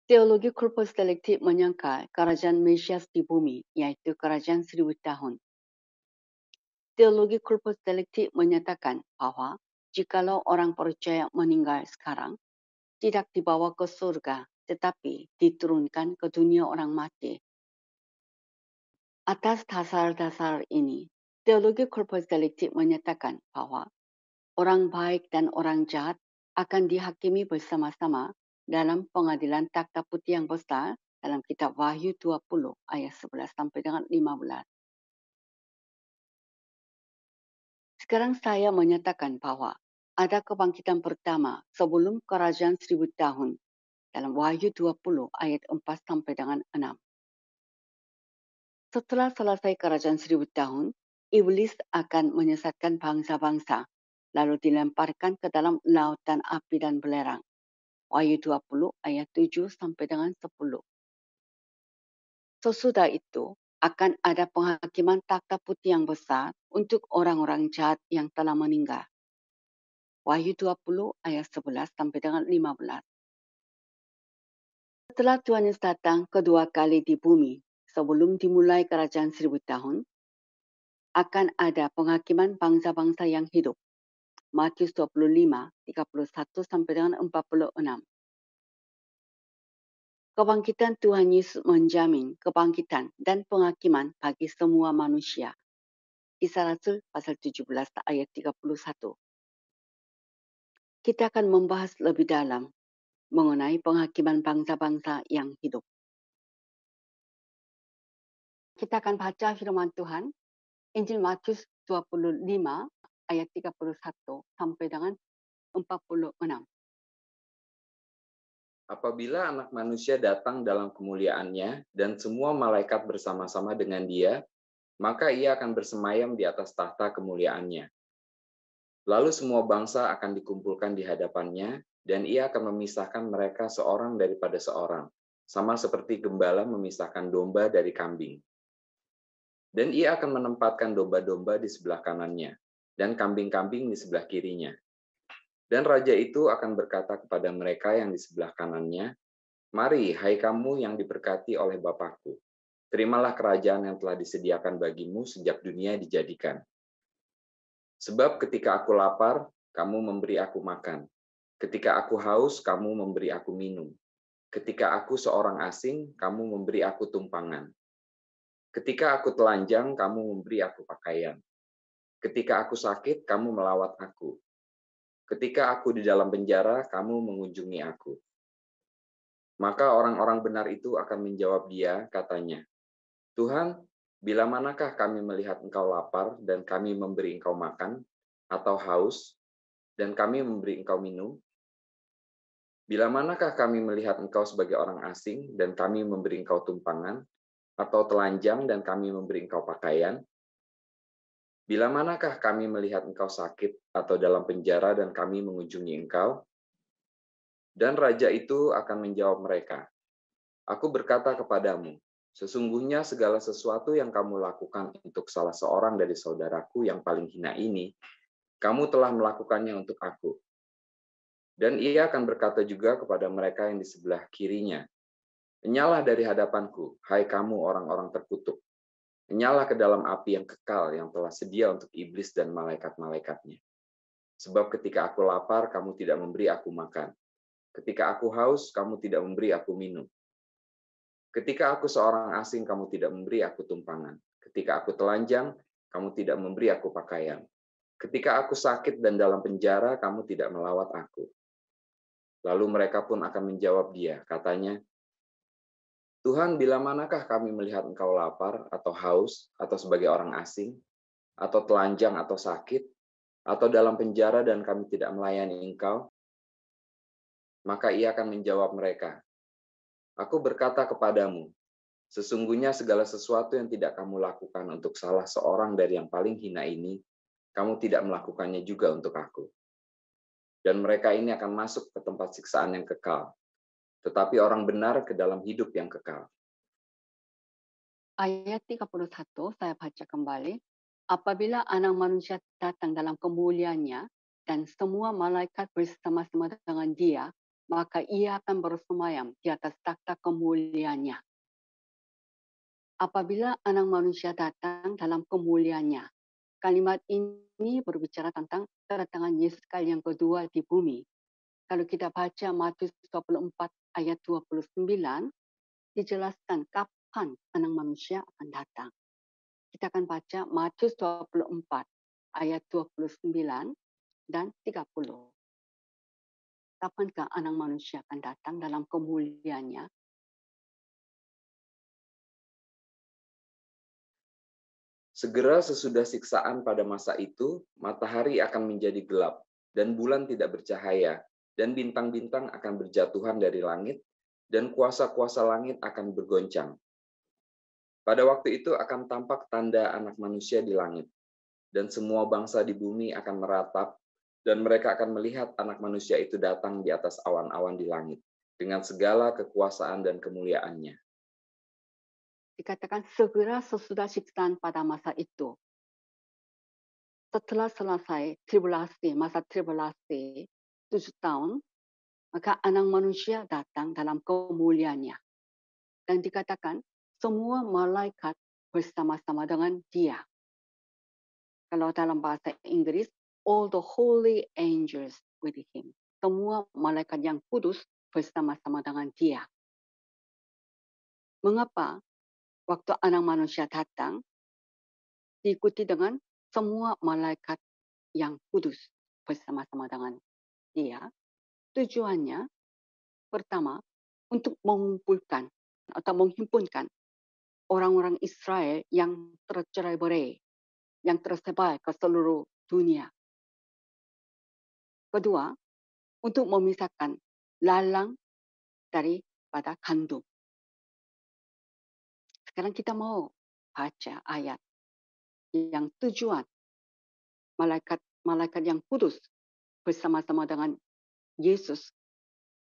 Teologi Corpus Delicti menyangkal kerajaan Mesias di bumi, yaitu kerajaan 1000 tahun. Teologi Corpus Delicti menyatakan bahwa jikalau orang percaya meninggal sekarang, tidak dibawa ke surga, tetapi diturunkan ke dunia orang mati. Atas dasar-dasar ini, Teologi Corpus Delicti menyatakan bahwa orang baik dan orang jahat akan dihakimi bersama-sama dalam pengadilan takhta putih yang besar dalam kitab Wahyu 20 ayat 11 sampai dengan 15. Sekarang saya menyatakan bahwa ada kebangkitan pertama sebelum kerajaan 1000 tahun dalam Wahyu 20 ayat 4 sampai dengan 6. Setelah selesai kerajaan 1000 tahun, iblis akan menyesatkan bangsa-bangsa lalu dilemparkan ke dalam lautan api dan belerang. Wahyu 20 ayat 7 sampai dengan 10. Sesudah itu akan ada penghakiman takhta putih yang besar untuk orang-orang jahat yang telah meninggal. Wahyu 20 ayat 11 sampai dengan 15. Setelah Tuhan Yesus datang kedua kali di bumi sebelum dimulai kerajaan 1000 tahun, akan ada penghakiman bangsa-bangsa yang hidup. Matius 25, 31 sampai dengan 46. Kebangkitan Tuhan Yesus menjamin kebangkitan dan penghakiman bagi semua manusia. Kisah Rasul pasal 17 ayat 31. Kita akan membahas lebih dalam mengenai penghakiman bangsa-bangsa yang hidup. Kita akan baca firman Tuhan, Injil Matius 25 ayat 31 sampai dengan 46. Apabila Anak Manusia datang dalam kemuliaannya dan semua malaikat bersama-sama dengan Dia, maka Ia akan bersemayam di atas tahta kemuliaannya. Lalu semua bangsa akan dikumpulkan di hadapannya, dan Ia akan memisahkan mereka seorang daripada seorang, sama seperti gembala memisahkan domba dari kambing. Dan Ia akan menempatkan domba-domba di sebelah kanannya, dan kambing-kambing di sebelah kirinya. Dan Raja itu akan berkata kepada mereka yang di sebelah kanannya, "Mari, hai kamu yang diberkati oleh Bapakku, terimalah kerajaan yang telah disediakan bagimu sejak dunia dijadikan. Sebab ketika aku lapar, kamu memberi aku makan. Ketika aku haus, kamu memberi aku minum. Ketika aku seorang asing, kamu memberi aku tumpangan. Ketika aku telanjang, kamu memberi aku pakaian. Ketika aku sakit, kamu melawat aku. Ketika aku di dalam penjara, kamu mengunjungi aku." Maka orang-orang benar itu akan menjawab Dia, katanya, "Tuhan, bila manakah kami melihat Engkau lapar dan kami memberi Engkau makan, atau haus dan kami memberi Engkau minum? Bila manakah kami melihat Engkau sebagai orang asing dan kami memberi Engkau tumpangan, atau telanjang dan kami memberi Engkau pakaian? Bila manakah kami melihat Engkau sakit atau dalam penjara dan kami mengunjungi Engkau?" Dan Raja itu akan menjawab mereka, "Aku berkata kepadamu, sesungguhnya segala sesuatu yang kamu lakukan untuk salah seorang dari saudaraku yang paling hina ini, kamu telah melakukannya untuk aku." Dan Ia akan berkata juga kepada mereka yang di sebelah kirinya, "Enyalah dari hadapanku, hai kamu orang-orang terkutuk. Enyalah ke dalam api yang kekal yang telah sedia untuk iblis dan malaikat-malaikatnya. Sebab ketika aku lapar, kamu tidak memberi aku makan. Ketika aku haus, kamu tidak memberi aku minum. Ketika aku seorang asing, kamu tidak memberi aku tumpangan. Ketika aku telanjang, kamu tidak memberi aku pakaian. Ketika aku sakit dan dalam penjara, kamu tidak melawat aku." Lalu mereka pun akan menjawab Dia, katanya, "Tuhan, bila manakah kami melihat Engkau lapar atau haus atau sebagai orang asing, atau telanjang atau sakit, atau dalam penjara dan kami tidak melayani Engkau?" Maka Ia akan menjawab mereka, "Aku berkata kepadamu, sesungguhnya segala sesuatu yang tidak kamu lakukan untuk salah seorang dari yang paling hina ini, kamu tidak melakukannya juga untuk aku." Dan mereka ini akan masuk ke tempat siksaan yang kekal, tetapi orang benar ke dalam hidup yang kekal. Ayat 31 saya baca kembali. Apabila Anak Manusia datang dalam kemuliaannya dan semua malaikat bersama-sama dengan Dia, maka ia akan bersemayam di atas takhta kemuliaannya. Apabila anak manusia datang dalam kemuliaannya. Kalimat ini berbicara tentang kedatangan Yesus kali yang kedua di bumi. Kalau kita baca Matius 24 ayat 29, dijelaskan kapan anak manusia akan datang. Kita akan baca Matius 24 ayat 29 dan 30. Kapankah anak manusia akan datang dalam kemuliaannya? Segera sesudah siksaan pada masa itu, matahari akan menjadi gelap, dan bulan tidak bercahaya, dan bintang-bintang akan berjatuhan dari langit, dan kuasa-kuasa langit akan bergoncang. Pada waktu itu akan tampak tanda anak manusia di langit, dan semua bangsa di bumi akan meratap, dan mereka akan melihat anak manusia itu datang di atas awan-awan di langit, dengan segala kekuasaan dan kemuliaannya. Dikatakan segera sesudah siksaan pada masa itu. Setelah selesai tribulasi, masa tribulasi 7 tahun, maka anak manusia datang dalam kemuliaannya. Dan dikatakan semua malaikat bersama-sama dengan dia. Kalau dalam bahasa Inggris, all the holy angels with him. Semua malaikat yang kudus bersama-sama dengan dia. Mengapa waktu anak manusia datang, diikuti dengan semua malaikat yang kudus bersama-sama dengan dia? Tujuannya, pertama, untuk mengumpulkan atau menghimpunkan orang-orang Israel yang tercerai-berai, yang tersebar ke seluruh dunia. Kedua, untuk memisahkan lalang daripada gandum. Sekarang kita mau baca ayat yang tujuan malaikat yang kudus bersama-sama dengan Yesus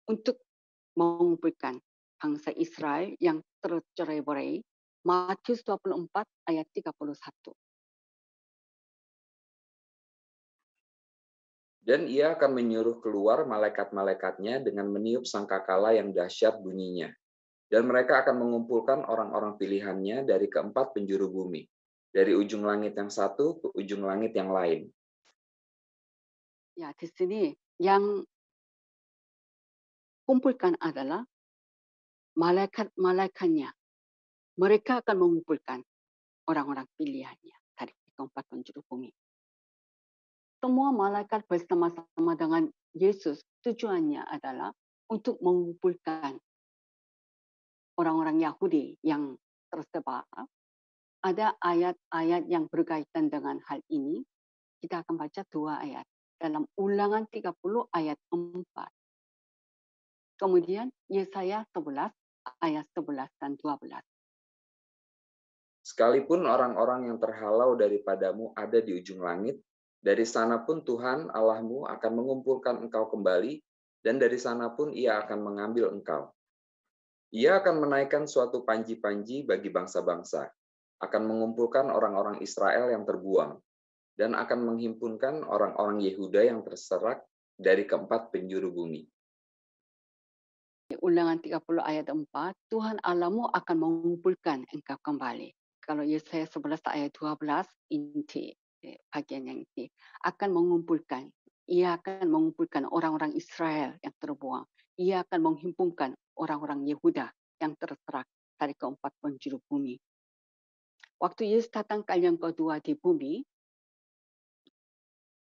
untuk mengumpulkan bangsa Israel yang tercerai-berai. Matius 24 ayat 31. Dan ia akan menyuruh keluar malaikat-malaikatnya dengan meniup sangkakala yang dahsyat bunyinya. Dan mereka akan mengumpulkan orang-orang pilihannya dari keempat penjuru bumi, dari ujung langit yang satu ke ujung langit yang lain. Ya, di sini yang kumpulkan adalah malaikat-malaikatnya. Mereka akan mengumpulkan orang-orang pilihannya dari keempat penjuru bumi. Semua malaikat bersama-sama dengan Yesus tujuannya adalah untuk mengumpulkan orang-orang Yahudi yang tersebar. Ada ayat-ayat yang berkaitan dengan hal ini. Kita akan baca 2 ayat. Dalam Ulangan 30 ayat 4. Kemudian Yesaya 11 ayat 11 dan 12. Sekalipun orang-orang yang terhalau daripadamu ada di ujung langit, dari sana pun Tuhan Allahmu akan mengumpulkan engkau kembali, dan dari sana pun ia akan mengambil engkau. Ia akan menaikkan suatu panji-panji bagi bangsa-bangsa, akan mengumpulkan orang-orang Israel yang terbuang, dan akan menghimpunkan orang-orang Yehuda yang terserak dari keempat penjuru bumi. Ulangan 30 ayat 4, Tuhan Allahmu akan mengumpulkan engkau kembali. Kalau Yesaya 11 ayat 12, inti bagian yang inti, akan mengumpulkan. Ia akan mengumpulkan orang-orang Israel yang terbuang. Ia akan menghimpunkan orang-orang Yehuda yang terserak dari keempat penjuru bumi. Waktu Yesus datang kali yang kedua di bumi,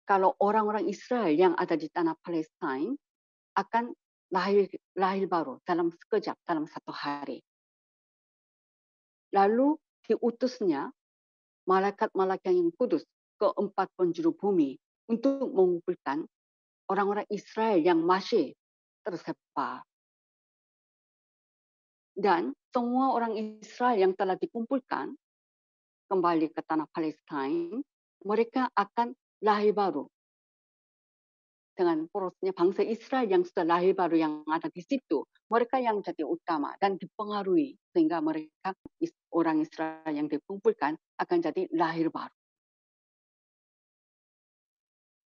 kalau orang-orang Israel yang ada di tanah Palestina akan lahir baru dalam sekejap, dalam 1 hari. Lalu diutusnya malaikat-malaikat yang kudus ke 4 penjuru bumi untuk mengumpulkan orang-orang Israel yang masih tersebar. Dan semua orang Israel yang telah dikumpulkan kembali ke tanah Palestina, mereka akan lahir baru. Dengan porosnya bangsa Israel yang sudah lahir baru yang ada di situ, mereka yang jadi utama dan dipengaruhi sehingga mereka orang Israel yang dikumpulkan akan jadi lahir baru.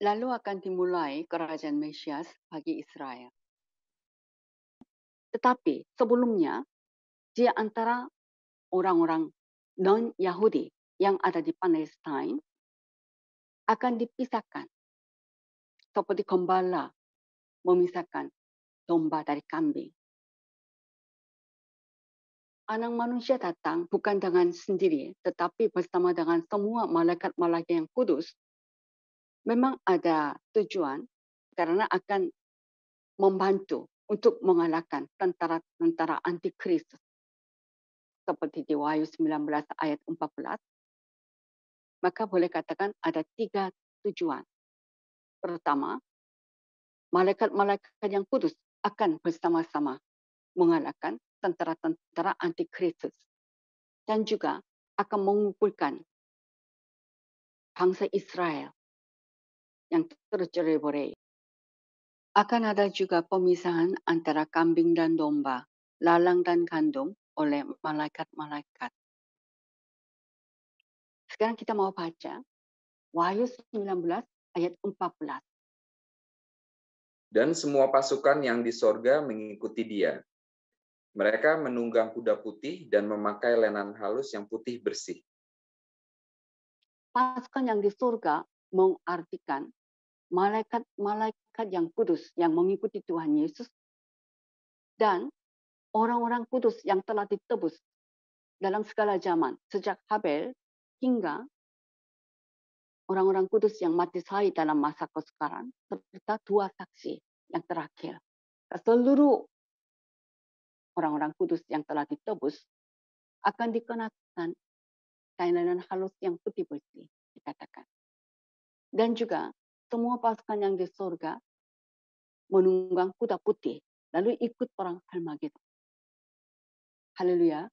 Lalu akan dimulai kerajaan Mesias bagi Israel. Tetapi sebelumnya, di antara orang-orang non-Yahudi yang ada di Palestina akan dipisahkan seperti gembala memisahkan domba dari kambing. Anak manusia datang bukan dengan sendiri, tetapi bersama dengan semua malaikat-malaikat yang kudus. Memang ada tujuan karena akan membantu untuk mengalahkan tentara-tentara antikristus. Seperti di Wahyu 19 ayat 14, maka boleh katakan ada 3 tujuan. Pertama, malaikat-malaikat yang kudus akan bersama-sama mengalahkan tentara-tentara antikristus. Dan juga akan mengumpulkan bangsa Israel yang tercerai-berai. Akan ada juga pemisahan antara kambing dan domba, lalang dan gandum oleh malaikat-malaikat. Sekarang kita mau baca Wahyu 19 ayat 14. Dan semua pasukan yang di sorga mengikuti dia. Mereka menunggang kuda putih dan memakai lenan halus yang putih bersih. Pasukan yang di surga mengartikan malaikat-malaikat yang kudus yang mengikuti Tuhan Yesus dan orang-orang kudus yang telah ditebus dalam segala zaman, sejak Habel hingga orang-orang kudus yang mati syahid dalam masa kesukaran, serta 2 saksi yang terakhir. Seluruh orang-orang kudus yang telah ditebus akan dikenakan kain lenan halus yang putih bersih, dikatakan. Dan juga semua pasukan yang di surga menunggang kuda putih, lalu ikut perang Harmageddon. Haleluya.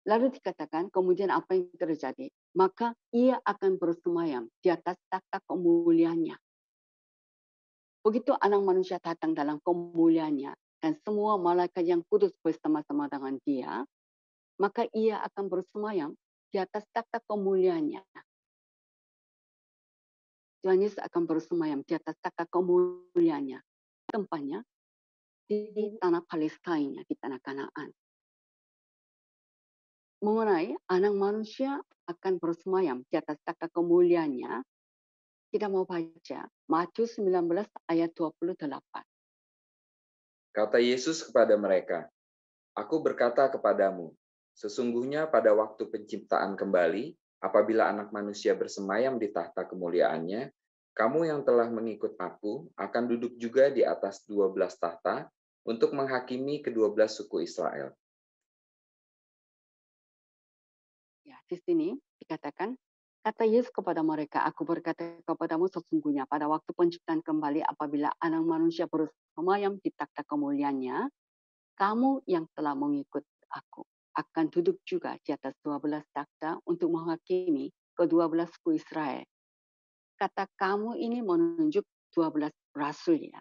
Lalu dikatakan kemudian apa yang terjadi? Maka ia akan bersemayam di atas takhta kemuliaannya. Begitu anak manusia datang dalam kemuliaannya dan semua malaikat yang kudus bersama-sama dengan dia, maka ia akan bersemayam di atas takhta kemuliaannya. Tuhan Yesus akan bersemayam di atas takhta kemuliaannya. Tempatnya di tanah Palestina, di tanah Kanaan. Mengenai anak manusia akan bersemayam di atas takhta kemuliaannya, kita mau baca Matius 19 ayat 28. Kata Yesus kepada mereka, "Aku berkata kepadamu, sesungguhnya pada waktu penciptaan kembali, apabila anak manusia bersemayam di tahta kemuliaannya, kamu yang telah mengikut aku akan duduk juga di atas 12 tahta untuk menghakimi ke-12 suku Israel." Ya, di sini dikatakan, kata Yesus kepada mereka, aku berkata kepadamu sesungguhnya pada waktu penciptaan kembali apabila anak manusia bersemayam di takhta kemuliaannya, kamu yang telah mengikut aku akan duduk juga di atas 12 takhta untuk menghakimi ke-12 suku Israel. Kata kamu ini menunjuk 12 rasul ya.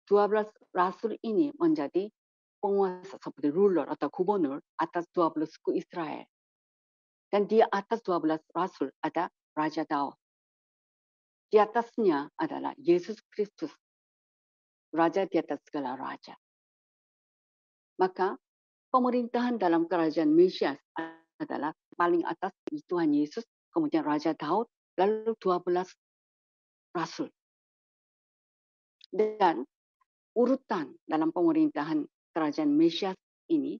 12 rasul ini menjadi penguasa seperti ruler atau gubernur atas 12 suku Israel. Dan di atas 12 rasul ada Raja Daud. Di atasnya adalah Yesus Kristus, Raja di atas segala raja. Maka pemerintahan dalam kerajaan Mesias adalah paling atas Tuhan Yesus, kemudian Raja Daud, lalu 12 rasul. Dan urutan dalam pemerintahan kerajaan Mesias ini,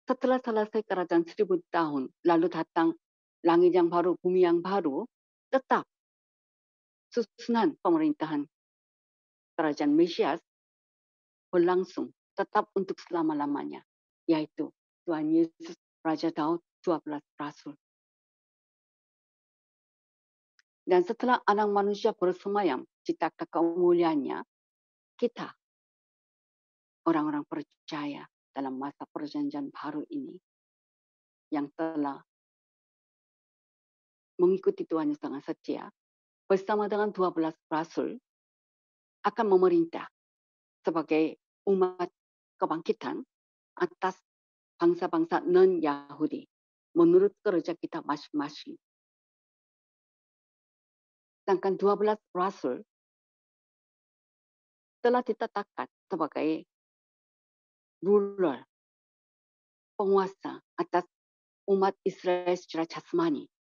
setelah selesai kerajaan 1000 tahun, lalu datang langit yang baru, bumi yang baru, tetap susunan pemerintahan kerajaan Mesias berlangsung tetap untuk selama-lamanya, yaitu Tuhan Yesus, Raja Daud, 12 rasul. Dan setelah anak manusia bersemayam di takhta kemuliaannya, kita, orang-orang percaya dalam masa perjanjian baru ini, yang telah mengikuti Tuhan Yesus dengan setia, bersama dengan 12 rasul, akan memerintah sebagai umat kebangkitan atas bangsa-bangsa non-Yahudi menurut kerja kita masing-masing. Sedangkan 12 rasul telah ditetapkan sebagai ruler, penguasa atas umat Israel secara jasmani.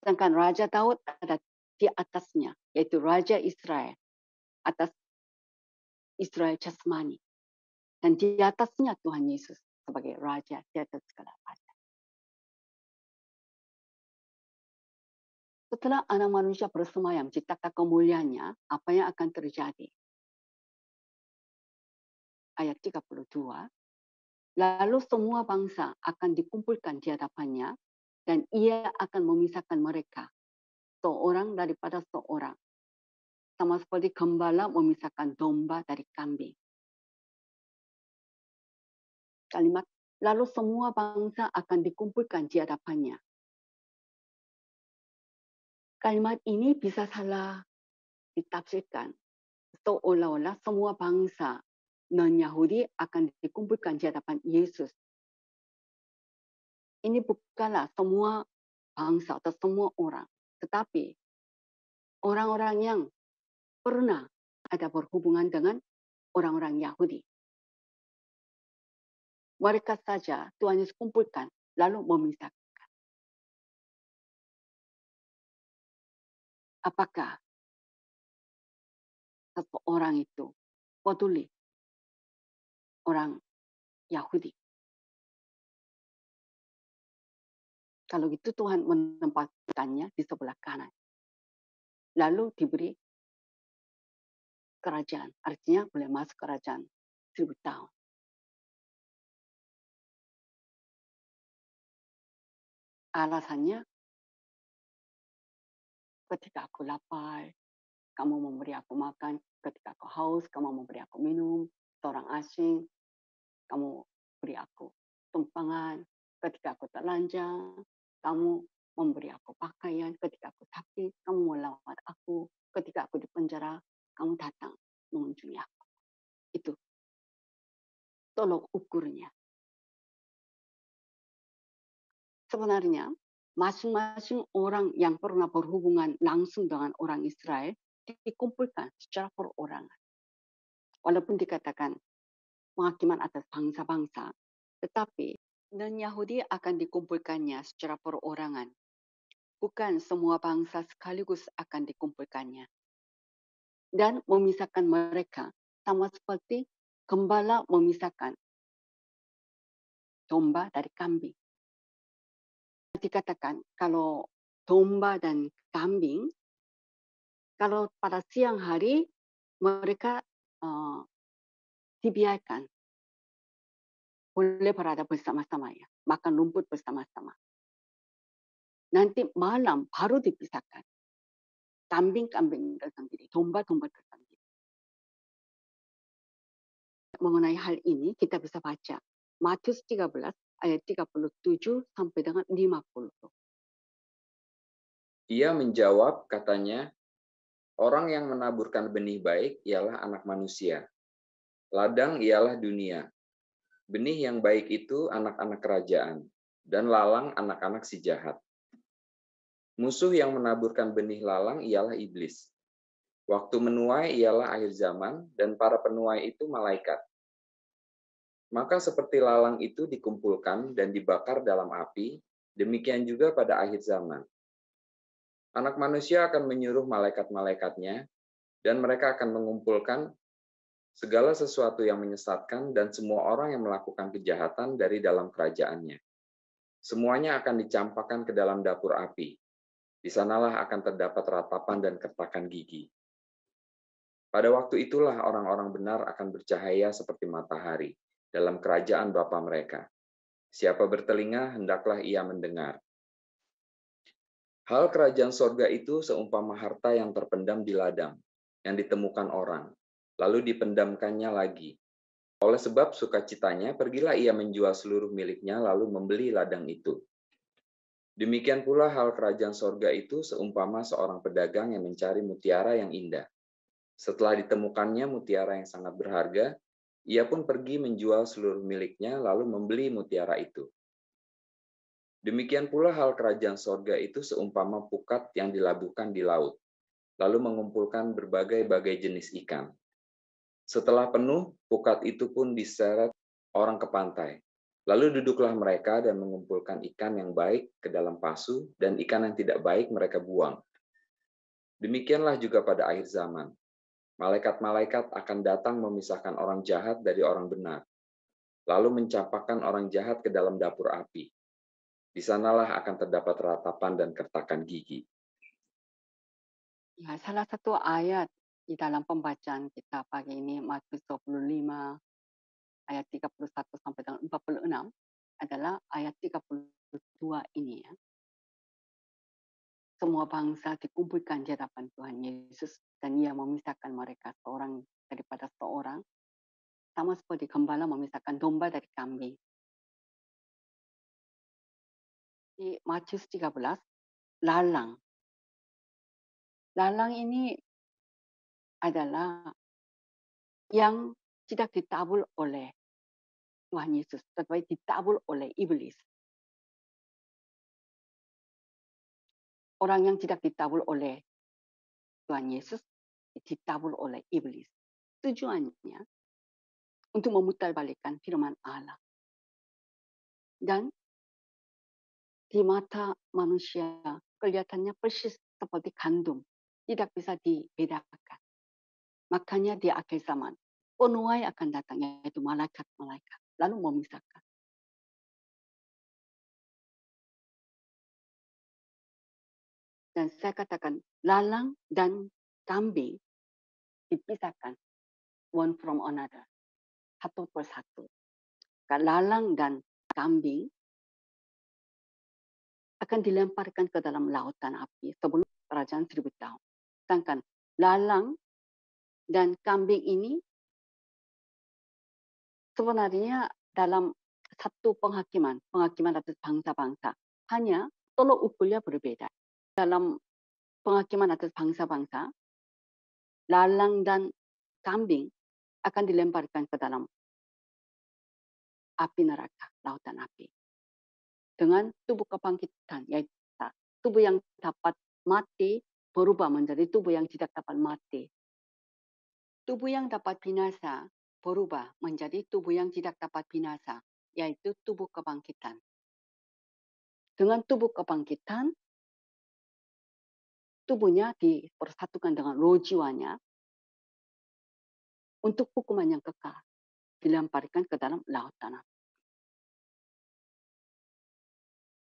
Sedangkan Raja Daud ada di atasnya, yaitu Raja Israel atas Israel jasmani. Dan di atasnya Tuhan Yesus sebagai Raja di atas segala raja. Setelah anak manusia bersemayam di takhta kemuliaannya, apa yang akan terjadi? Ayat 32. Lalu semua bangsa akan dikumpulkan di hadapannya, dan ia akan memisahkan mereka, seorang daripada seorang. Sama seperti gembala memisahkan domba dari kambing. Kalimat, lalu semua bangsa akan dikumpulkan di hadapannya. Kalimat ini bisa salah ditafsirkan. Seolah-olah semua bangsa non-Yahudi akan dikumpulkan di hadapan Yesus. Ini bukanlah semua bangsa atau semua orang, tetapi orang-orang yang pernah ada berhubungan dengan orang-orang Yahudi. Mereka saja Tuhan Yesus kumpulkan, lalu memisahkan. Apakah seseorang itu peduli orang Yahudi? Kalau gitu Tuhan menempatkannya di sebelah kanan. Lalu diberi kerajaan. Artinya boleh masuk kerajaan 1000 tahun. Alasannya, ketika aku lapar, kamu memberi aku makan. Ketika aku haus, kamu memberi aku minum. Seorang asing, kamu beri aku tumpangan. Ketika aku telanjang, kamu memberi aku pakaian. Ketika aku sakit, kamu melawat aku. Ketika aku di penjara, kamu datang mengunjungi aku. Itu tolok ukurnya. Sebenarnya, masing-masing orang yang pernah berhubungan langsung dengan orang Israel dikumpulkan secara perorangan. Walaupun dikatakan penghakiman atas bangsa-bangsa, tetapi non-Yahudi akan dikumpulkannya secara perorangan. Bukan semua bangsa sekaligus akan dikumpulkannya. Dan memisahkan mereka sama seperti gembala memisahkan domba dari kambing. Dikatakan kalau domba dan kambing, kalau pada siang hari mereka dibiarkan boleh berada bersama-sama, ya, makan rumput bersama-sama. Nanti malam baru dipisahkan. Kambing-kambing tersendiri, domba-domba tersendiri. Mengenai hal ini kita bisa baca Matius 13 ayat 37 sampai dengan 50. Ia menjawab, katanya, orang yang menaburkan benih baik ialah anak manusia. Ladang ialah dunia. Benih yang baik itu anak-anak kerajaan, dan lalang anak-anak si jahat. Musuh yang menaburkan benih lalang ialah iblis. Waktu menuai ialah akhir zaman, dan para penuai itu malaikat. Maka seperti lalang itu dikumpulkan dan dibakar dalam api, demikian juga pada akhir zaman. Anak manusia akan menyuruh malaikat-malaikatnya, dan mereka akan mengumpulkan segala sesuatu yang menyesatkan dan semua orang yang melakukan kejahatan dari dalam kerajaannya. Semuanya akan dicampakkan ke dalam dapur api. Di sanalah akan terdapat ratapan dan kertakan gigi. Pada waktu itulah orang-orang benar akan bercahaya seperti matahari dalam kerajaan Bapa mereka. Siapa bertelinga, hendaklah ia mendengar. Hal kerajaan sorga itu seumpama harta yang terpendam di ladang, yang ditemukan orang, lalu dipendamkannya lagi. Oleh sebab sukacitanya, pergilah ia menjual seluruh miliknya, lalu membeli ladang itu. Demikian pula hal kerajaan sorga itu seumpama seorang pedagang yang mencari mutiara yang indah. Setelah ditemukannya mutiara yang sangat berharga, ia pun pergi menjual seluruh miliknya, lalu membeli mutiara itu. Demikian pula hal kerajaan sorga itu seumpama pukat yang dilabuhkan di laut, lalu mengumpulkan berbagai-bagai jenis ikan. Setelah penuh, pukat itu pun diseret orang ke pantai. Lalu duduklah mereka dan mengumpulkan ikan yang baik ke dalam pasu, dan ikan yang tidak baik mereka buang. Demikianlah juga pada akhir zaman. Malaikat-malaikat akan datang memisahkan orang jahat dari orang benar, lalu mencampakkan orang jahat ke dalam dapur api. Di sanalah akan terdapat ratapan dan kertakan gigi. Ya, salah satu ayat di dalam pembacaan kita pagi ini, Matius 25, ayat 31 sampai dengan 46, adalah ayat 32 ini ya. Semua bangsa dikumpulkan di hadapan Tuhan Yesus dan Ia memisahkan mereka seorang daripada seorang, sama seperti gembala memisahkan domba dari kambing. Di Matius 13, lalang. Lalang ini adalah yang tidak ditabur oleh Tuhan Yesus, tetapi ditabur oleh iblis. Orang yang tidak ditabur oleh Tuhan Yesus ditabur oleh iblis. Tujuannya untuk memutarbalikkan firman Allah. Dan di mata manusia kelihatannya persis seperti gandum, tidak bisa dibedakan. Makanya di akhir zaman penuai akan datang, yaitu malaikat-malaikat, lalu memisahkan. Dan saya katakan lalang dan kambing dipisahkan one from another, satu persatu. Lalang dan kambing akan dilemparkan ke dalam lautan api sebelum kerajaan 1000 tahun. Sedangkan lalang dan kambing ini sebenarnya dalam satu penghakiman atas bangsa-bangsa, hanya tolok ukurnya berbeda. Dalam penghakiman atas bangsa-bangsa, lalang dan kambing akan dilemparkan ke dalam api neraka, lautan api. Dengan tubuh kebangkitan, yaitu tubuh yang dapat mati berubah menjadi tubuh yang tidak dapat mati. Tubuh yang dapat binasa berubah menjadi tubuh yang tidak dapat binasa, yaitu tubuh kebangkitan. Dengan tubuh kebangkitan, tubuhnya dipersatukan dengan roh jiwanya untuk hukuman yang kekal, dilemparkan ke dalam lautan api.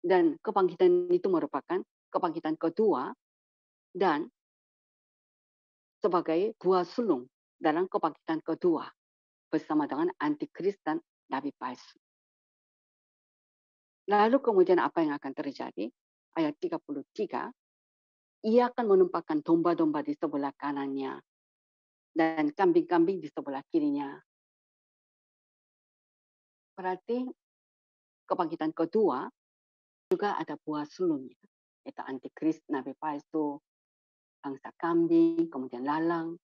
Dan kebangkitan itu merupakan kebangkitan kedua dan sebagai buah sulung dalam kebangkitan kedua bersama dengan antikris dan nabi palsu. Lalu kemudian apa yang akan terjadi? Ayat 33, ia akan menempatkan domba-domba di sebelah kanannya dan kambing-kambing di sebelah kirinya. Berarti kebangkitan kedua juga ada buah sulungnya, yaitu antikris, nabi palsu, bangsa kambing, kemudian lalang.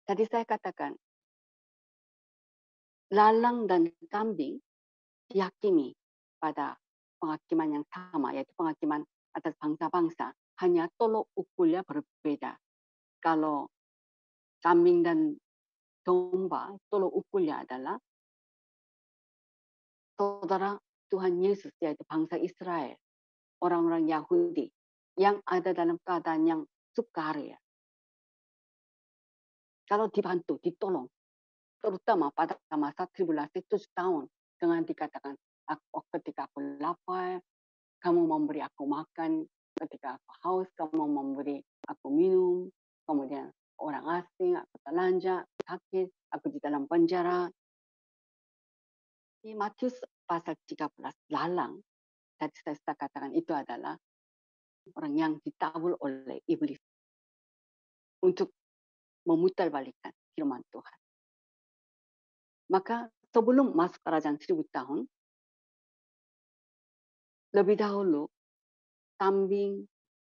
Tadi saya katakan, lalang dan kambing dihakimi pada penghakiman yang sama, yaitu penghakiman atas bangsa-bangsa, hanya tolok ukurnya berbeda. Kalau kambing dan domba, tolok ukurnya adalah saudara Tuhan Yesus, yaitu bangsa Israel, orang-orang Yahudi, yang ada dalam keadaan yang sukaria. Kalau dibantu, ditolong, terutama pada masa tribulasi 7 tahun, dengan dikatakan, ketika aku lapar, kamu memberi aku makan, ketika aku haus, kamu memberi aku minum, kemudian orang asing, aku telanjang, sakit, aku di dalam penjara. Di Matius pasal 13, lalang, tadi saya katakan itu adalah orang yang ditabur oleh iblis untuk memutarbalikkan firman Tuhan. Maka sebelum masuk kerajaan 1000 tahun, lebih dahulu kambing,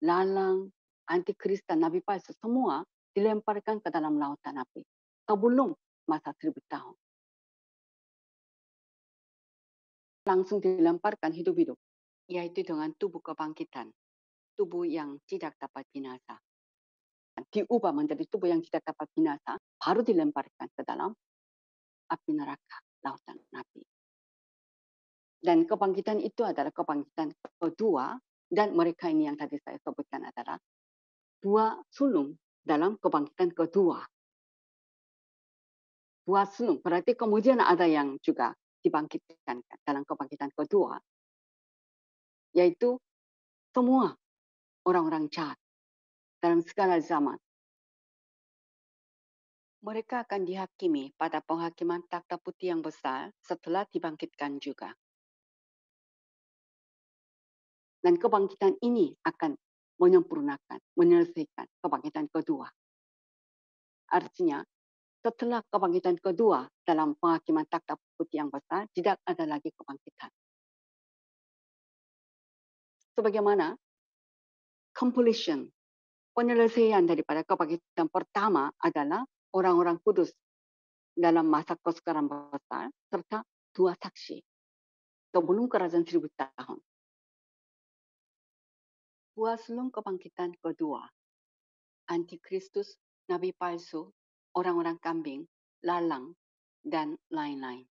lalang, antikris dan nabi palsu semua dilemparkan ke dalam lautan api sebelum masa 1000 tahun. Langsung dilemparkan hidup-hidup, yaitu dengan tubuh kebangkitan, tubuh yang tidak dapat binasa. diubah menjadi tubuh yang tidak dapat binasa, baru dilemparkan ke dalam api neraka, lautan api. Dan kebangkitan itu adalah kebangkitan kedua, dan mereka ini yang tadi saya sebutkan adalah dua sulung dalam kebangkitan kedua. Dua sulung, berarti kemudian ada yang juga dibangkitkan dalam kebangkitan kedua, yaitu semua orang-orang jahat dalam segala zaman. Mereka akan dihakimi pada penghakiman takhta putih yang besar setelah dibangkitkan juga. Dan kebangkitan ini akan menyempurnakan, menyelesaikan kebangkitan kedua. Artinya, setelah kebangkitan kedua dalam penghakiman takhta putih yang besar, tidak ada lagi kebangkitan. Sebagaimana completion, penyelesaian daripada kebangkitan pertama adalah orang-orang kudus dalam masa kesukaran besar, serta dua saksi sebelum kerajaan 1000 tahun. Dua sulung kebangkitan kedua, antikristus, nabi palsu, orang-orang kambing, lalang, dan lain-lain.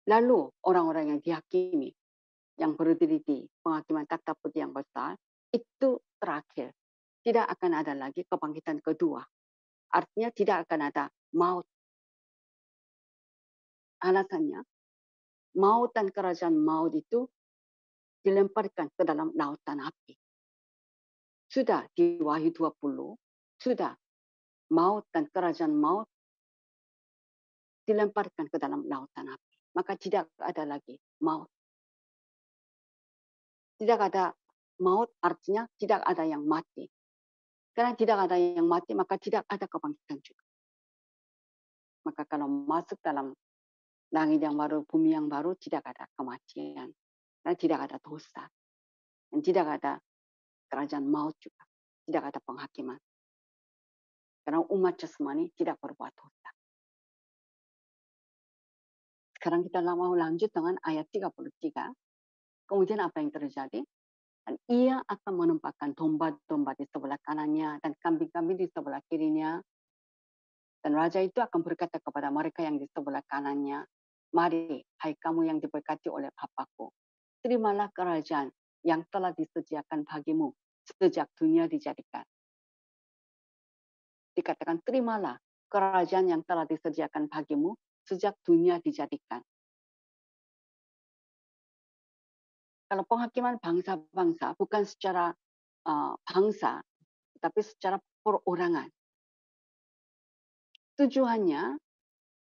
Lalu orang-orang yang dihakimi, yang berdiri di penghakiman takhta putih yang besar, itu terakhir. Tidak akan ada lagi kebangkitan kedua. Artinya tidak akan ada maut. Alasannya, maut dan kerajaan maut itu dilemparkan ke dalam lautan api. Sudah di Wahyu 20, sudah maut dan kerajaan maut dilemparkan ke dalam lautan api. Maka tidak ada lagi maut. Tidak ada maut artinya tidak ada yang mati. Karena tidak ada yang mati, maka tidak ada kebangkitan juga. Maka kalau masuk dalam langit yang baru, bumi yang baru, tidak ada kematian. Dan tidak ada dosa. Dan tidak ada kerajaan maut juga. Tidak ada penghakiman. Karena umat jasmani tidak berbuat dosa. Sekarang kita mau lanjut dengan ayat 33. Kemudian apa yang terjadi? Dan ia akan menempatkan domba-domba di sebelah kanannya dan kambing-kambing di sebelah kirinya. Dan raja itu akan berkata kepada mereka yang di sebelah kanannya, mari, hai kamu yang diberkati oleh Bapa-Ku, terimalah kerajaan yang telah disediakan bagimu sejak dunia dijadikan. Dikatakan, terimalah kerajaan yang telah disediakan bagimu sejak dunia dijadikan. Kalau penghakiman bangsa-bangsa bukan secara bangsa, tapi secara perorangan. Tujuannya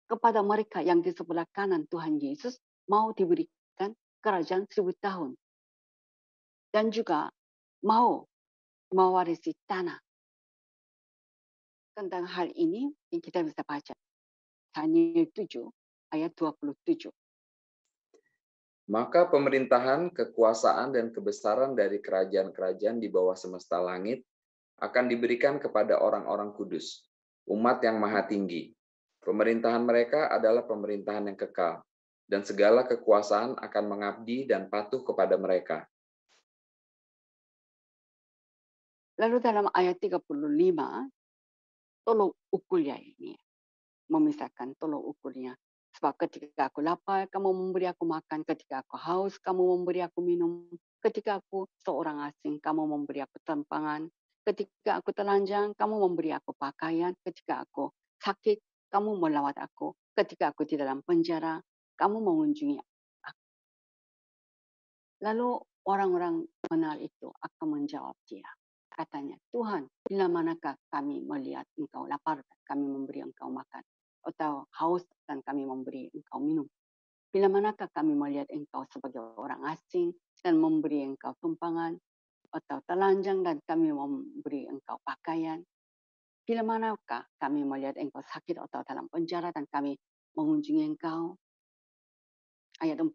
kepada mereka yang di sebelah kanan Tuhan Yesus mau diberikan kerajaan 1000 tahun. Dan juga mau mewarisi tanah. Tentang hal ini yang kita bisa baca. Daniel 7 ayat 27. Maka pemerintahan, kekuasaan, dan kebesaran dari kerajaan-kerajaan di bawah semesta langit akan diberikan kepada orang-orang kudus, umat yang maha tinggi. Pemerintahan mereka adalah pemerintahan yang kekal, dan segala kekuasaan akan mengabdi dan patuh kepada mereka. Lalu dalam ayat 35, tolong ukurnya ini. Memisahkan tolong ukurnya. Sebab ketika aku lapar, kamu memberi aku makan. Ketika aku haus, kamu memberi aku minum. Ketika aku seorang asing, kamu memberi aku tempangan. Ketika aku telanjang, kamu memberi aku pakaian. Ketika aku sakit, kamu melawat aku. Ketika aku di dalam penjara, kamu mengunjungi aku. Lalu orang-orang benar itu akan menjawab dia. Katanya, Tuhan, bila manakah kami melihat engkau lapar, kami memberi engkau makan. Atau haus dan kami memberi engkau minum. Bila manakah kami melihat engkau sebagai orang asing dan memberi engkau tumpangan. Atau telanjang dan kami memberi engkau pakaian. Bila manakah kami melihat engkau sakit atau dalam penjara dan kami mengunjungi engkau. Ayat 40,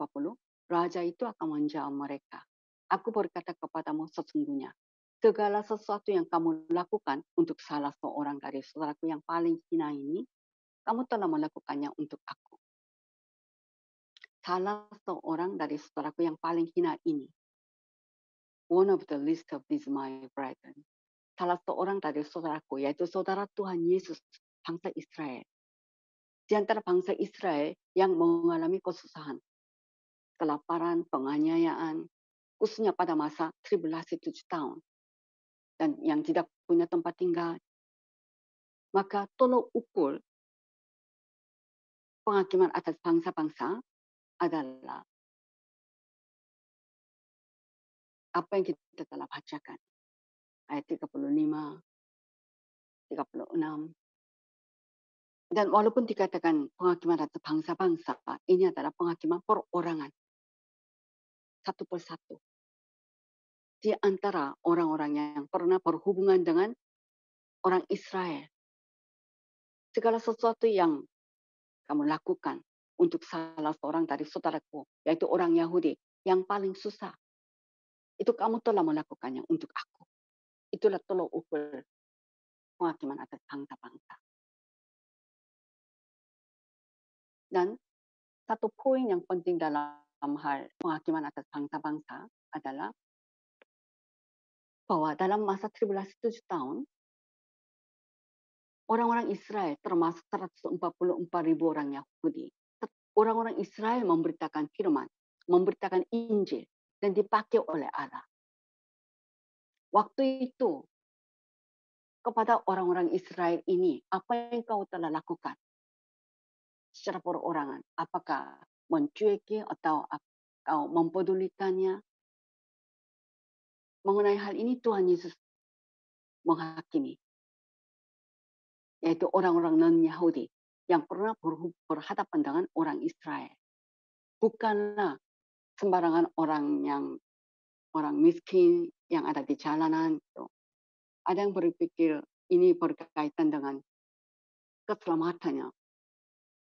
Raja itu akan menjawab mereka. Aku berkata kepadamu sesungguhnya, segala sesuatu yang kamu lakukan untuk salah seorang dari saudaraku yang paling hina ini, kamu telah melakukannya untuk aku. Salah seorang dari saudaraku yang paling hina ini. one of the least of these my brethren. Salah seorang dari saudaraku, yaitu saudara Tuhan Yesus, bangsa Israel. Di antara bangsa Israel yang mengalami kesusahan, kelaparan, penganiayaan, khususnya pada masa tribulasi 7 tahun, dan yang tidak punya tempat tinggal. Maka tolok ukur penghakiman atas bangsa-bangsa adalah apa yang kita telah bacakan. Ayat 35, 36. Dan walaupun dikatakan penghakiman atas bangsa-bangsa, ini adalah penghakiman perorangan. Satu persatu. Di antara orang-orang yang pernah berhubungan dengan orang Israel. Segala sesuatu yang kamu lakukan untuk salah seorang dari saudaraku, yaitu orang Yahudi, yang paling susah. Itu kamu telah melakukannya untuk aku. Itulah tolok ukur penghakiman atas bangsa-bangsa. Dan satu poin yang penting dalam hal penghakiman atas bangsa-bangsa adalah bahwa dalam masa tribulasi 7 tahun, orang-orang Israel termasuk 144.000 orang Yahudi. Orang-orang Israel memberitakan firman, memberitakan Injil, dan dipakai oleh Allah. Waktu itu, kepada orang-orang Israel ini, apa yang kau telah lakukan secara perorangan? Apakah mencueki atau kau mempedulikannya? Mengenai hal ini Tuhan Yesus menghakimi, yaitu orang-orang non-Yahudi yang pernah berhadapan dengan orang Israel. Bukanlah sembarangan orang miskin yang ada di jalanan. Ada yang berpikir ini berkaitan dengan keselamatannya.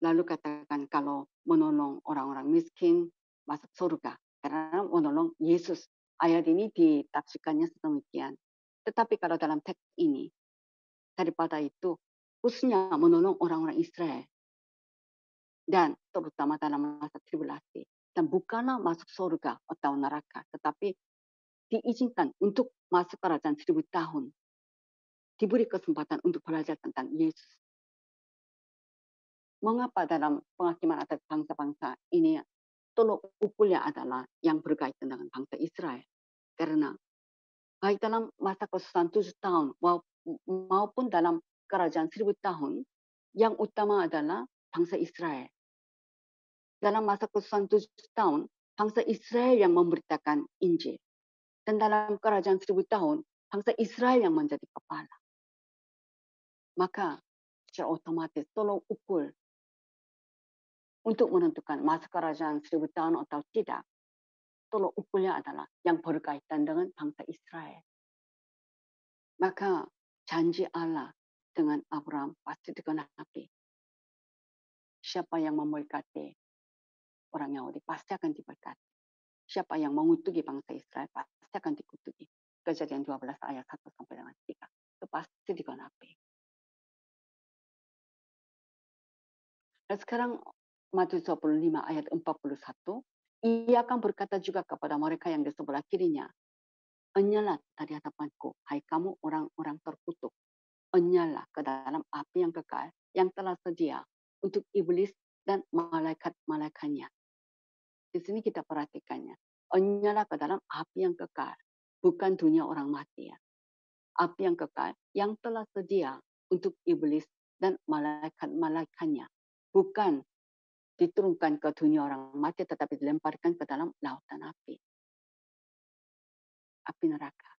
Lalu katakan kalau menolong orang-orang miskin masuk surga. Karena menolong Yesus. Ayat ini ditafsirkannya sedemikian. Tetapi kalau dalam teks ini, daripada itu, khususnya menolong orang-orang Israel. Dan terutama dalam masa tribulasi. Dan bukanlah masuk surga atau neraka. Tetapi diizinkan untuk masuk kerajaan 1000 tahun. Diberi kesempatan untuk belajar tentang Yesus. Mengapa dalam penghakiman atas bangsa-bangsa ini tolok ukurnya adalah yang berkaitan dengan bangsa Israel. Karena baik dalam masa kesusahan 7 tahun maupun dalam kerajaan 1000 tahun, yang utama adalah bangsa Israel. Dalam masa kesusahan 7 tahun, bangsa Israel yang memberitakan Injil. Dan dalam kerajaan 1000 tahun, bangsa Israel yang menjadi kepala. Maka secara otomatis tolong ukur untuk menentukan masa kerajaan 1000 tahun atau tidak. Tolong ukurnya adalah yang berkaitan dengan bangsa Israel. Maka janji Allah dengan Abraham pasti digenapi. Siapa yang memberkati orang Yahudi pasti akan diberkati. Siapa yang mengutuki bangsa Israel pasti akan dikutuki. Kejadian 12 ayat 1 sampai dengan 3. Itu pasti digenapi. Dan sekarang Matius 25 ayat 41. Ia akan berkata juga kepada mereka yang di sebelah kirinya. Enyalah dari hadapanku, hai kamu orang-orang terkutuk. Enyalah ke dalam api yang kekal yang telah sedia untuk iblis dan malaikat-malaikatnya. Di sini kita perhatikannya. Enyalah ke dalam api yang kekal. Bukan dunia orang mati ya. Api yang kekal yang telah sedia untuk iblis dan malaikat-malaikatnya. Bukan diturunkan ke dunia orang mati tetapi dilemparkan ke dalam lautan api. Api neraka.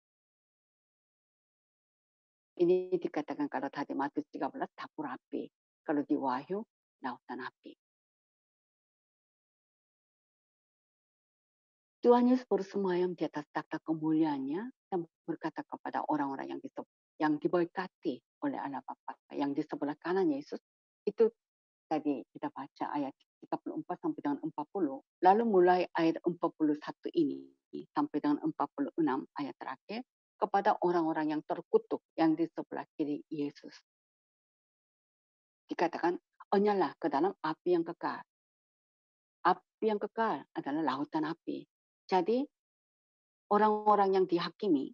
Ini dikatakan kalau tadi Matius 13 dapur api. Kalau di Wahyu lautan api. Tuhan Yesus bersemayam di atas takhta kemuliaannya dan berkata kepada orang-orang yang diberkati oleh Allah Bapa yang di sebelah kanan Yesus. Itu tadi kita baca ayat 34 sampai dengan 40. Lalu mulai ayat 41 ini sampai dengan 46 ayat terakhir kepada orang-orang yang terkutuk yang di sebelah kiri Yesus. Dikatakan, enyalah ke dalam api yang kekal. Api yang kekal adalah lautan api. Jadi orang-orang yang dihakimi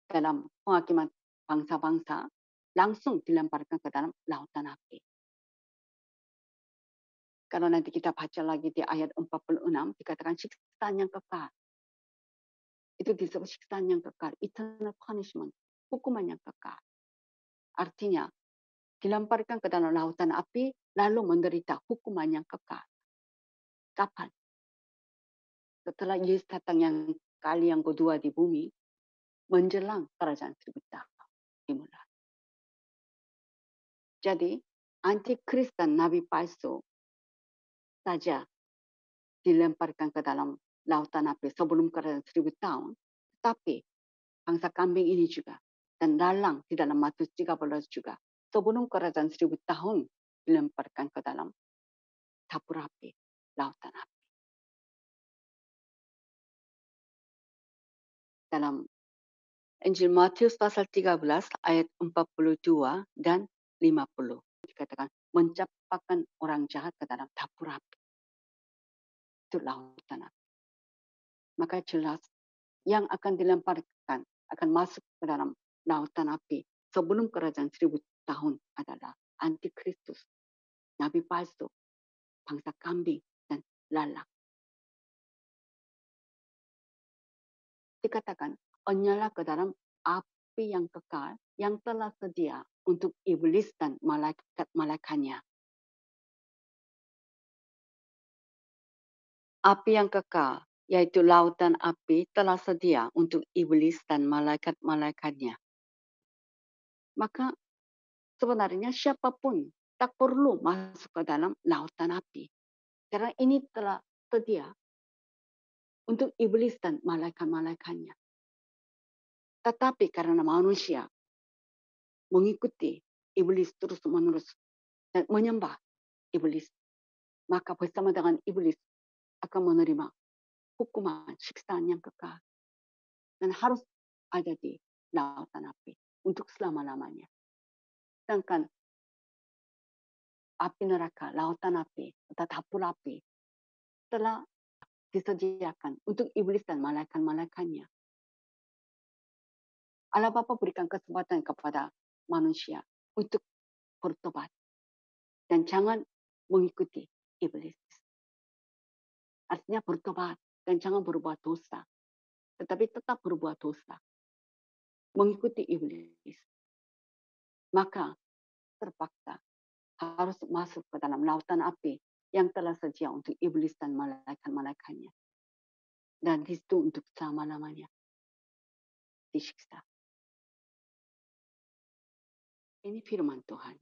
dalam penghakiman bangsa-bangsa langsung dilemparkan ke dalam lautan api. Kalau nanti kita baca lagi di ayat 46 dikatakan siksaan yang kekal. Itu disebut siksaan yang kekal, eternal punishment, hukuman yang kekal. Artinya dilemparkan ke dalam lautan api lalu menderita hukuman yang kekal. Kapan? Setelah Yesus datang yang kali yang kedua di bumi, menjelang kerajaan 1000 tahun dimulai. Jadi, antikris dan nabi palsu saja dilemparkan ke dalam lautan api sebelum kerajaan 1000 tahun, tapi bangsa kambing ini juga, dan dalang di dalam Matius 13 juga, sebelum kerajaan 1000 tahun dilemparkan ke dalam dapur api, lautan api. Dalam Injil Matius pasal 13 ayat 42 dan 50 dikatakan mencampakkan orang jahat ke dalam dapur api. Itu lautan api. Maka jelas yang akan dilemparkan akan masuk ke dalam lautan api sebelum kerajaan 1000 tahun adalah antikristus, nabi palsu, bangsa kambing dan lalang. Dikatakan menyala ke dalam api yang kekal yang telah sedia untuk iblis dan malaikat-malaikatnya. Api yang kekal, yaitu lautan api, telah sedia untuk iblis dan malaikat-malaikatnya. Maka sebenarnya siapapun tak perlu masuk ke dalam lautan api. Karena ini telah sedia untuk iblis dan malaikat-malaikatnya. Tetapi karena manusia mengikuti iblis terus-menerus dan menyembah iblis, maka bersama dengan iblis akan menerima hukuman siksaan yang kekal. Dan harus ada di lautan api untuk selama-lamanya. Sedangkan api neraka, lautan api, atau dapur api telah disediakan untuk iblis dan malaikat-malaikatnya. Allah Bapa berikan kesempatan kepada manusia untuk bertobat dan jangan mengikuti iblis. Artinya bertobat dan jangan berbuat dosa, tetapi tetap berbuat dosa, mengikuti iblis. Maka terpaksa harus masuk ke dalam lautan api yang telah sedia untuk iblis dan malaikat-malaikatnya. Dan di situ untuk selama-lamanya disiksa. Ini firman Tuhan.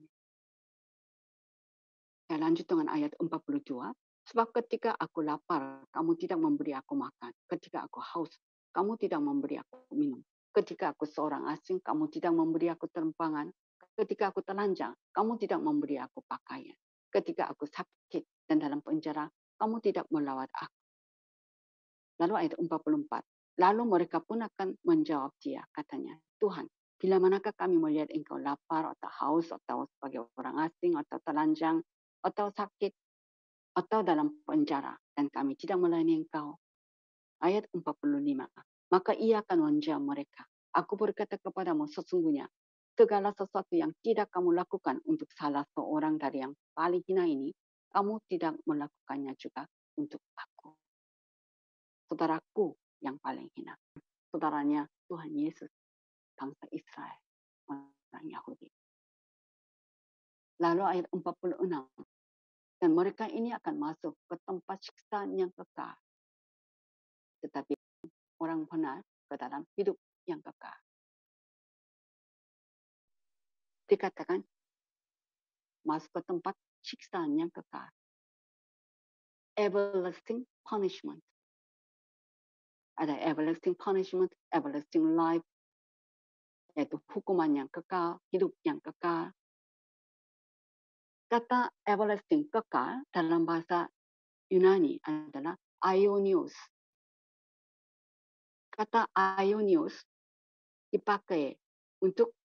Saya lanjut dengan ayat 42. Sebab ketika aku lapar, kamu tidak memberi aku makan. Ketika aku haus, kamu tidak memberi aku minum. Ketika aku seorang asing, kamu tidak memberi aku terempangan. Ketika aku telanjang, kamu tidak memberi aku pakaian. Ketika aku sakit dan dalam penjara, kamu tidak melawat aku. Lalu ayat 44. Lalu mereka pun akan menjawab dia, katanya, Tuhan, bila manakah kami melihat engkau lapar atau haus atau sebagai orang asing atau telanjang atau sakit atau dalam penjara dan kami tidak melayani engkau. Ayat 45. Maka ia akan menjawab mereka, aku berkata kepadamu sesungguhnya segala sesuatu yang tidak kamu lakukan untuk salah seorang dari yang paling hina ini, kamu tidak melakukannya juga untuk aku. Saudaraku yang paling hina. Saudaranya Tuhan Yesus, bangsa Israel, orang Yahudi. Lalu ayat 46. Dan mereka ini akan masuk ke tempat siksaan yang kekal. Tetapi orang benar ke dalam hidup yang kekal. Dikatakan masuk ke tempat siksaan yang kekal. Everlasting punishment. Ada everlasting punishment, everlasting life, yaitu hukuman yang kekal, hidup yang kekal. Kata everlasting, kekal, dalam bahasa Yunani adalah aionios. Kata aionios dipakai untuk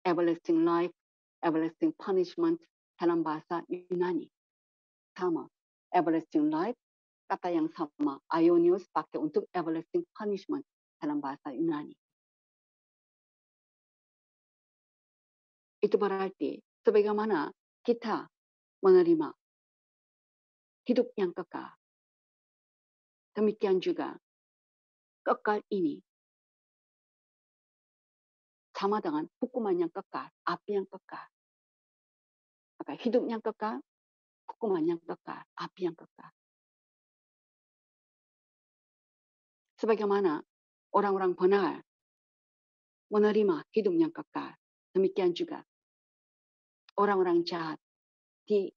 everlasting life, everlasting punishment dalam bahasa Yunani. Sama, everlasting life, kata yang sama. Aionios pakai untuk everlasting punishment dalam bahasa Yunani. Itu berarti sebagaimana kita menerima hidup yang kekal, demikian juga kekal ini sama dengan hukuman yang kekal, api yang kekal. Maka hidup yang kekal, hukuman yang kekal, api yang kekal. Sebagaimana orang-orang benar menerima hidup yang kekal, demikian juga orang-orang jahat di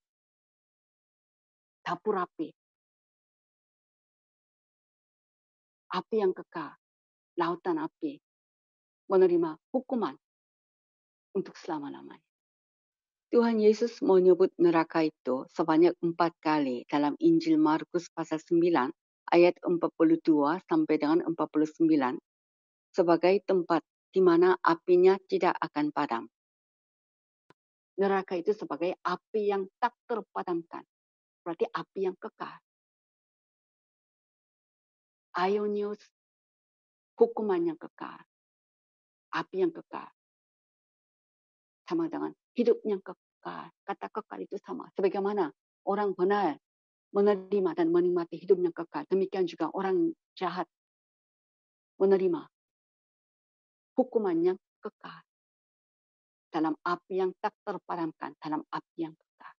dapur api yang kekal, lautan api, menerima hukuman untuk selama-lamanya. Tuhan Yesus menyebut neraka itu sebanyak 4 kali dalam Injil Markus pasal 9 ayat 42 sampai dengan 49 sebagai tempat di mana apinya tidak akan padam. Neraka itu sebagai api yang tak terpadamkan. Berarti api yang kekal. Aionios, hukuman yang kekal. Api yang kekal. Sama dengan hidup yang kekal. Kata kekal itu sama. Sebagaimana orang benar menerima dan menikmati hidup yang kekal. Demikian juga orang jahat menerima hukuman yang kekal. Dalam api yang tak terpadamkan. Dalam api yang kekal.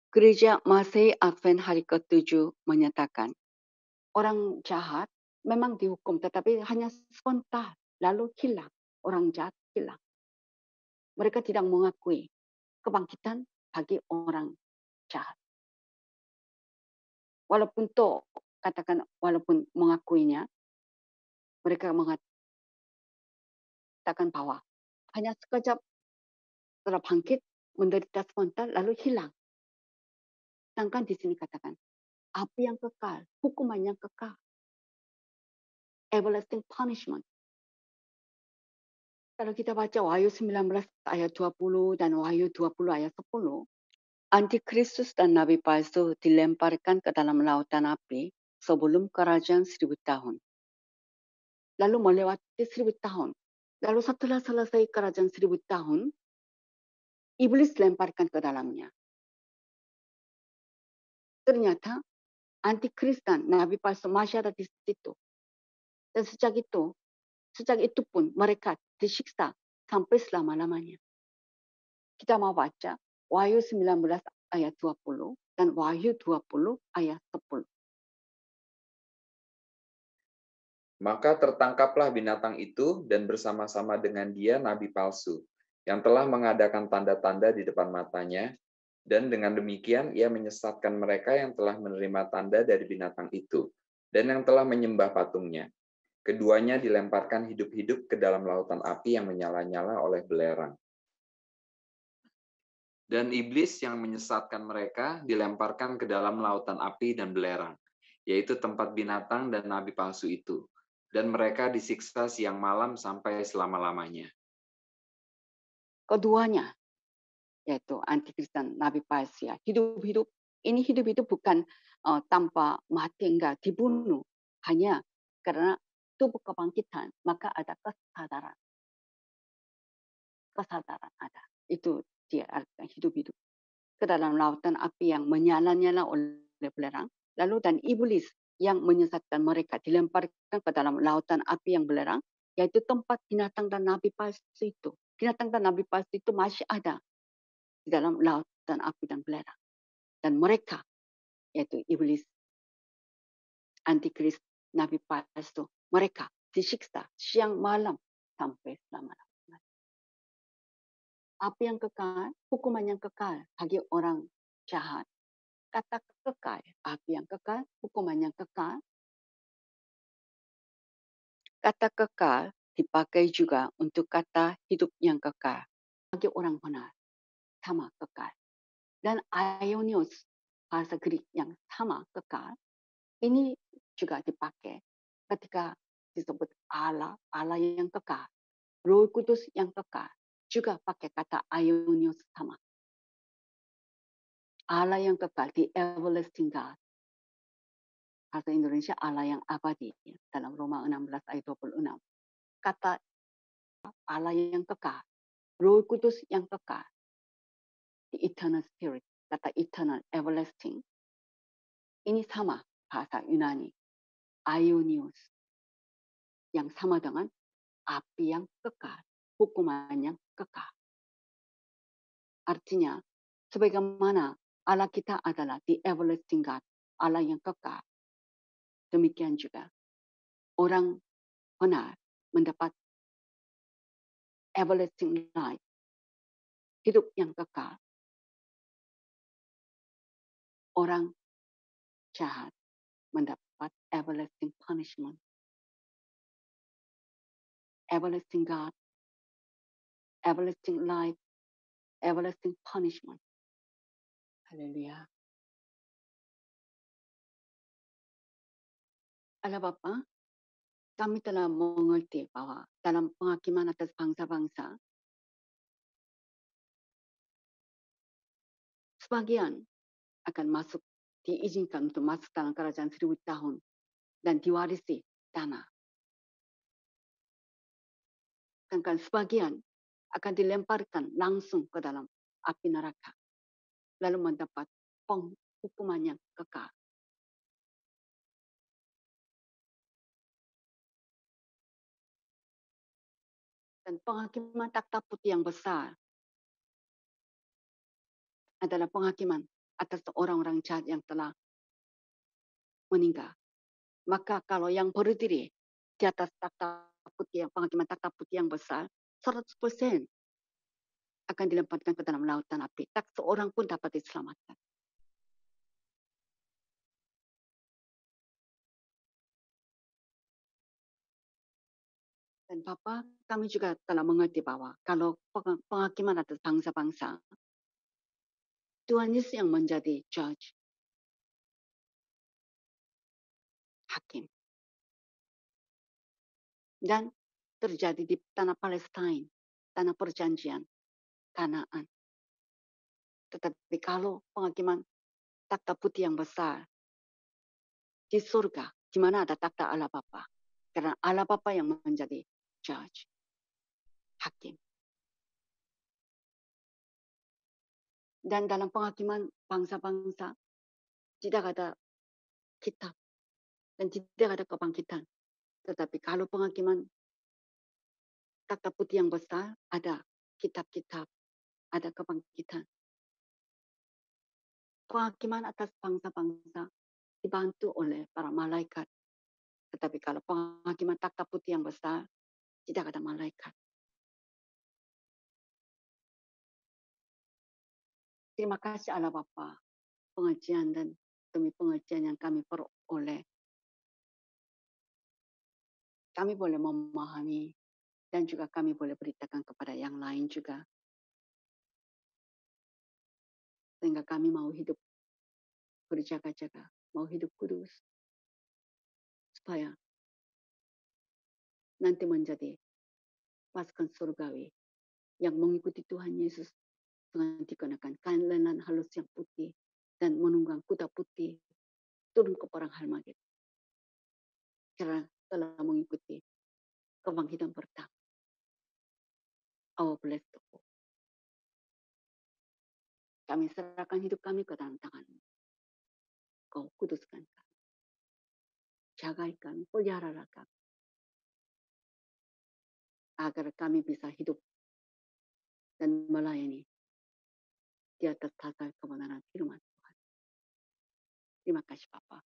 Gereja Masehi Advent hari ke-7 menyatakan orang jahat memang dihukum tetapi hanya sebentar lalu hilang. Orang jahat hilang. Mereka tidak mengakui kebangkitan bagi orang jahat. Walaupun katakan walaupun mengakuinya, mereka mengatakan bahwa hanya sekejap setelah bangkit, menderita sebentar, lalu hilang. Sedangkan di sini katakan, api yang kekal, hukuman yang kekal. Everlasting punishment. Kalau kita baca Wahyu 19 ayat 20 dan Wahyu 20 ayat 10, Antikristus dan Nabi palsu dilemparkan ke dalam lautan api sebelum kerajaan 1000 tahun. Lalu melewati 1000 tahun. Lalu setelah selesai kerajaan 1000 tahun, iblis lemparkan ke dalamnya. Ternyata Antikristus dan Nabi palsu masih ada di situ. Dan sejak itu pun mereka disiksa sampai selama-lamanya. Kita mau baca Wahyu 19 ayat 20 dan Wahyu 20 ayat 10. Maka tertangkaplah binatang itu dan bersama-sama dengan dia nabi palsu, yang telah mengadakan tanda-tanda di depan matanya, dan dengan demikian ia menyesatkan mereka yang telah menerima tanda dari binatang itu, dan yang telah menyembah patungnya. Keduanya dilemparkan hidup-hidup ke dalam lautan api yang menyala-nyala oleh belerang. Dan iblis yang menyesatkan mereka dilemparkan ke dalam lautan api dan belerang, yaitu tempat binatang dan nabi palsu itu. Dan mereka disiksa siang malam sampai selama-lamanya. Keduanya, yaitu Antikristus dan Nabi palsu, hidup-hidup. Ini hidup itu bukan tanpa mati, enggak dibunuh. Hanya karena tubuh kebangkitan, maka ada kesadaran. Kesadaran ada. Itu dia artinya hidup-hidup. Ke dalam lautan api yang menyala-nyala oleh belerang. Lalu dan iblis yang menyesatkan mereka dilemparkan ke dalam lautan api yang belerang, yaitu tempat binatang dan nabi palsu itu. Binatang dan nabi palsu itu masih ada di dalam lautan api dan belerang. Dan mereka, yaitu iblis, antikris, nabi palsu, mereka disiksa siang malam sampai selama-lamanya. Api yang kekal, hukuman yang kekal bagi orang jahat. Kata kekal, api yang kekal, hukuman yang kekal. Kata kekal dipakai juga untuk kata hidup yang kekal. Bagi orang benar, sama kekal. Dan aionios, bahasa Greek yang sama kekal, ini juga dipakai ketika disebut Allah, Allah yang kekal. Roh Kudus yang kekal, juga pakai kata aionios sama. Allah yang kekal, the everlasting God. bahasa Indonesia Allah yang abadi dalam Roma 16 ayat 26. Kata Allah yang kekal, Roh Kudus yang kekal, the eternal spirit, kata eternal, everlasting. Ini sama bahasa Yunani, Ionios, yang sama dengan api yang kekal, hukuman yang kekal. Artinya, sebagaimana Allah kita adalah the everlasting God, Allah yang kekal. Demikian juga orang benar mendapat everlasting life, hidup yang kekal. Orang jahat mendapat everlasting punishment. Everlasting God, everlasting life, everlasting punishment. Haleluya. Allah Bapa, kami telah mengerti bahwa dalam penghakiman atas bangsa-bangsa, sebagian akan masuk, diizinkan untuk masuk dalam kerajaan 1000 tahun dan diwarisi tanah. Sedangkan sebagian akan dilemparkan langsung ke dalam api neraka, lalu mendapat hukuman yang kekal. Dan penghakiman takhta putih yang besar adalah penghakiman atas orang-orang jahat yang telah meninggal. Maka kalau yang berdiri di atas takhta putih, penghakiman takhta putih yang besar, 100% akan dilemparkan ke dalam lautan api. Tak seorang pun dapat diselamatkan. Dan Bapa, kami juga telah mengerti bahwa kalau penghakiman atas bangsa-bangsa, Tuhan Yesus yang menjadi judge, hakim. Dan terjadi di tanah Palestina, tanah perjanjian, Kanaan. Tetapi kalau penghakiman takhta putih yang besar di surga, di mana ada takhta Allah Bapa, karena Allah Bapa yang menjadi judge, hakim. Dan dalam penghakiman bangsa-bangsa tidak ada kitab dan tidak ada kebangkitan. Tetapi kalau penghakiman takhta putih yang besar, ada kitab-kitab, ada kebangkitan. Penghakiman atas bangsa-bangsa dibantu oleh para malaikat. Tetapi kalau penghakiman takhta putih yang besar, tidak ada malaikat. Terima kasih Allah Bapa, pengajian dan demi pengajian yang kami peroleh. Kami boleh memahami dan juga kami boleh beritakan kepada yang lain juga. Sehingga kami mau hidup berjaga-jaga, mau hidup kudus. Supaya nanti menjadi pasukan surgawi yang mengikuti Tuhan Yesus dengan dikenakan kain lenan halus yang putih dan menunggang kuda putih turun ke perang Harmagedon. Karena telah mengikuti kebangkitan pertama. Oh, bless the Lord. Kami serahkan hidup kami ke dalam tangan-Mu. Kau kuduskan kami. Jagai kami, peliharalah kami. Agar kami bisa hidup dan melayani di atas tata kebenaran firman Tuhan. Terima kasih Bapa.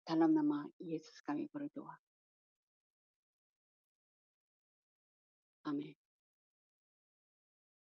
Dalam nama Yesus kami berdoa.